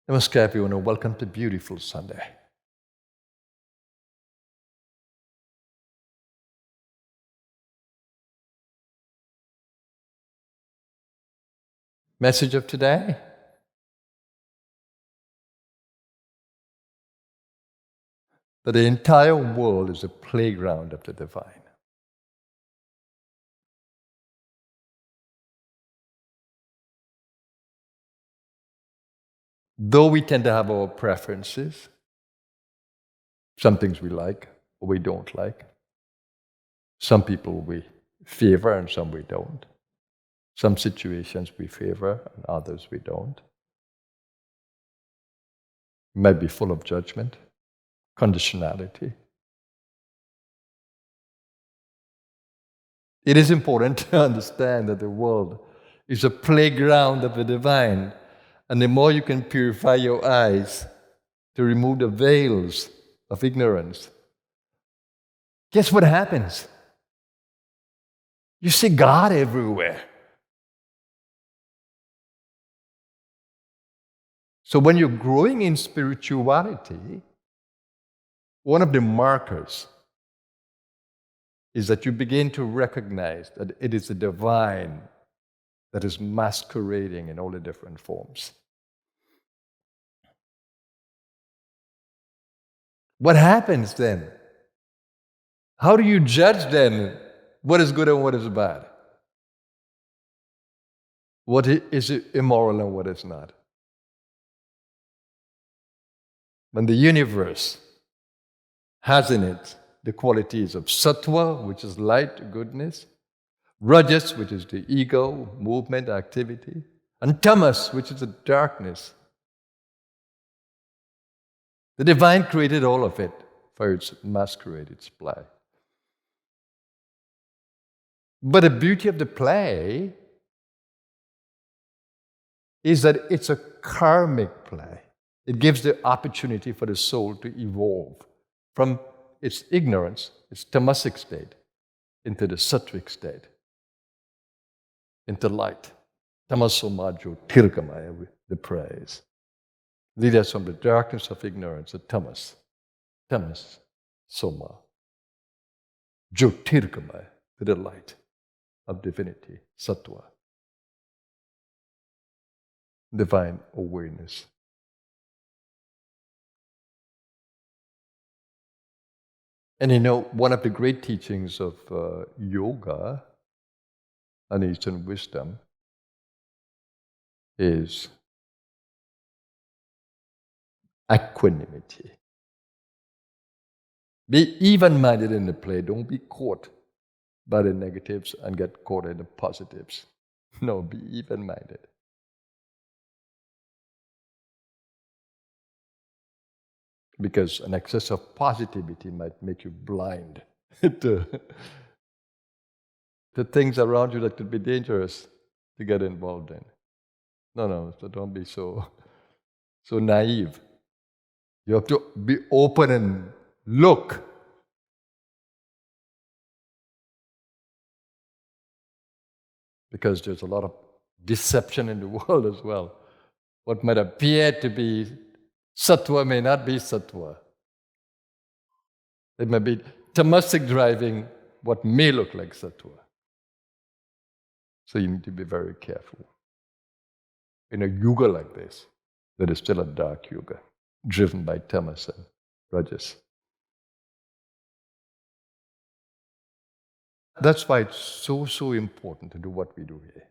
Namaskar everyone and welcome to beautiful Sunday. Message of today? That the entire world is a playground of the divine. Though we tend to have our preferences, some things we like or we don't like. Some people we favor and some we don't. Some situations we favor and others we don't. It might be full of judgment, conditionality. It is important to understand that the world is a playground of the divine. And the more you can purify your eyes to remove the veils of ignorance, guess what happens? You see God everywhere. So when you're growing in spirituality, one of the markers is that you begin to recognize that it is the divine that is masquerading in all the different forms. What happens then? How do you judge then what is good and what is bad? What is immoral and what is not? When the universe has in it the qualities of sattva, which is light, goodness, rajas, which is the ego, movement, activity, and tamas, which is the darkness. The divine created all of it for its masquerade, its play. But the beauty of the play is that it's a karmic play. It gives the opportunity for the soul to evolve from its ignorance, its tamasic state, into the sattvic state, into light. Tamasomajo tirgamaya, the praise. Lead us from the darkness of ignorance, the tamas, soma, jyotirgamaya, to the light of divinity, sattva, divine awareness. And one of the great teachings of yoga and Eastern wisdom is equanimity. Be even-minded in the play. Don't be caught by the negatives and get caught in the positives. No, be even-minded. Because an excess of positivity might make you blind to things around you that could be dangerous to get involved in. No, so don't be so naive. You have to be open and look. Because there's a lot of deception in the world as well. What might appear to be sattva may not be sattva. It may be tamasic driving what may look like sattva. So you need to be very careful. In a yuga like this, that is still a dark yuga, driven by tamas and rajas. That's why it's so important to do what we do here.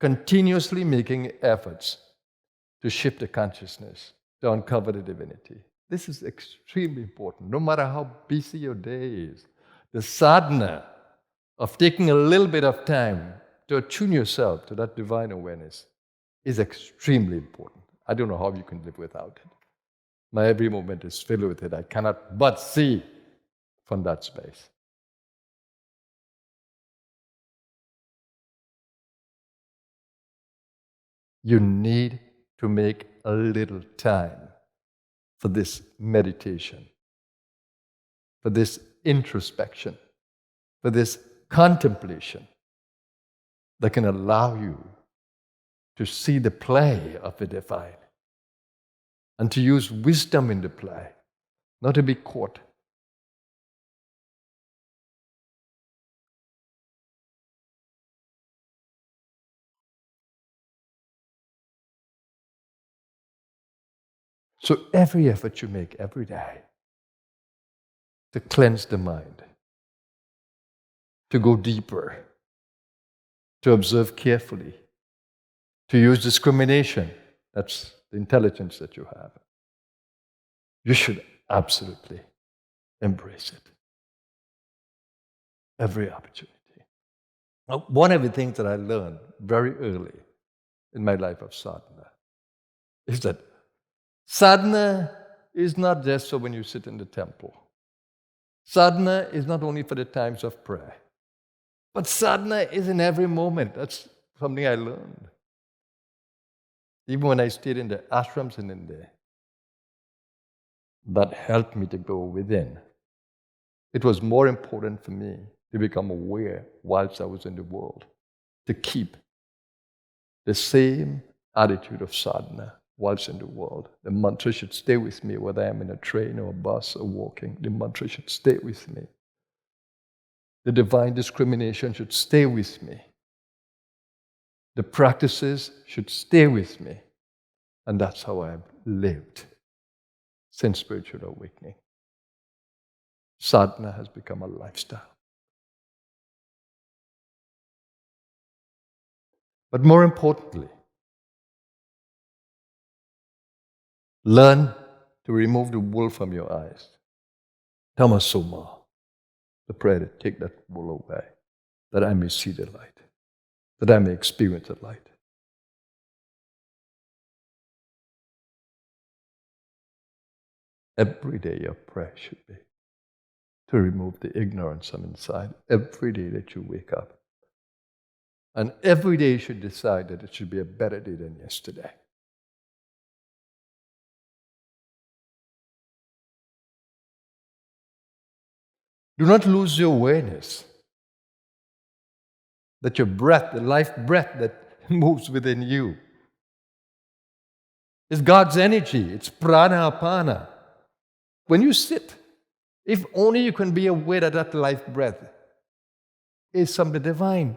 Continuously making efforts to shift the consciousness, to uncover the divinity. This is extremely important. No matter how busy your day is, the sadhana of taking a little bit of time to attune yourself to that divine awareness is extremely important. I don't know how you can live without it. My every moment is filled with it. I cannot but see from that space. You need to make a little time for this meditation, for this introspection, for this contemplation that can allow you to see the play of the divine and to use wisdom in the play, not to be caught. So every effort you make every day to cleanse the mind, to go deeper, to observe carefully, to use discrimination, that's the intelligence that you have. You should absolutely embrace it. Every opportunity. Now, one of the things that I learned very early in my life of sadhana is that sadhana is not just for when you sit in the temple. Sadhana is not only for the times of prayer, but sadhana is in every moment. That's something I learned. Even when I stayed in the ashrams in India, that helped me to go within. It was more important for me to become aware whilst I was in the world, to keep the same attitude of sadhana whilst in the world. The mantra should stay with me, whether I'm in a train or a bus or walking. The mantra should stay with me. The divine discrimination should stay with me. The practices should stay with me. And that's how I've lived since spiritual awakening. Sadhana has become a lifestyle. But more importantly, learn to remove the wool from your eyes. Tamas, the prayer to take that wool away, that I may see the light, that I may experience the light. Every day your prayer should be to remove the ignorance from inside, every day that you wake up. And every day you should decide that it should be a better day than yesterday. Do not lose your awareness that your breath, the life breath that moves within you, is God's energy. It's prana apana. When you sit, if only you can be aware that that life breath is from the divine.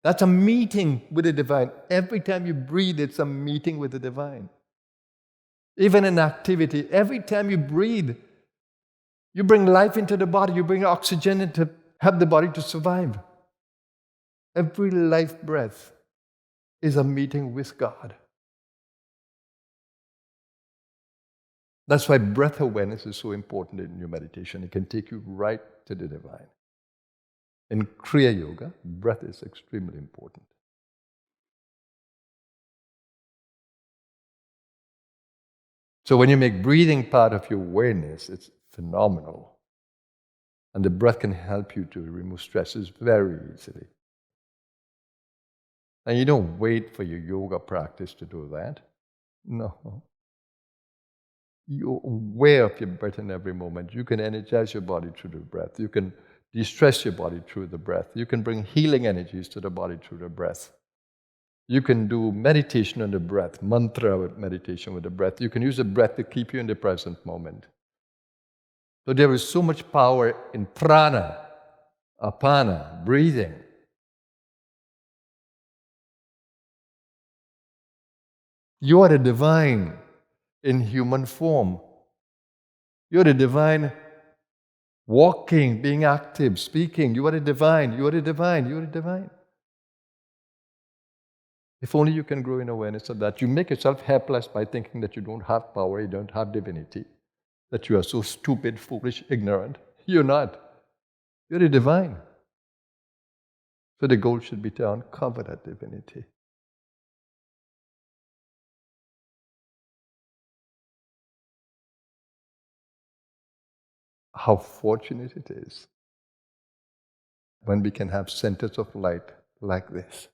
That's a meeting with the divine. Every time you breathe, it's a meeting with the divine. Even in activity, every time you breathe, you bring life into the body, you bring oxygen in to help the body to survive. Every life breath is a meeting with God. That's why breath awareness is so important in your meditation. It can take you right to the divine. In Kriya Yoga, breath is extremely important. So when you make breathing part of your awareness, it's phenomenal. And the breath can help you to remove stresses very easily. And you don't wait for your yoga practice to do that. No. You're aware of your breath in every moment. You can energize your body through the breath. You can de-stress your body through the breath. You can bring healing energies to the body through the breath. You can do meditation on the breath, mantra meditation with the breath. You can use the breath to keep you in the present moment. So there is so much power in prana, apana, breathing. You are the divine in human form. You're the divine walking, being active, speaking. You are the divine, you are the divine, you are the divine. If only you can grow in awareness of that. You make yourself helpless by thinking that you don't have power, you don't have divinity, that you are so stupid, foolish, ignorant. You're not. You're the divine. So the goal should be to uncover that divinity. How fortunate it is when we can have centers of light like this.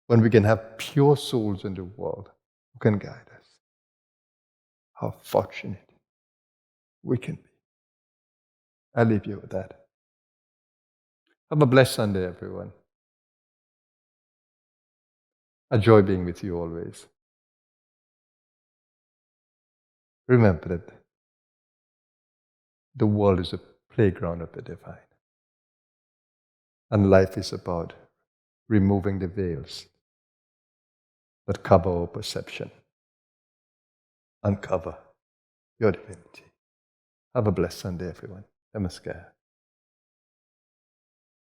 When we can have pure souls in the world who can guide us. How fortunate we can be. I'll leave you with that. Have a blessed Sunday, everyone. A joy being with you always. Remember that the world is a playground of the divine. And life is about removing the veils that cover our perception. Uncover your divinity. Have a blessed Sunday, everyone. Namaskar.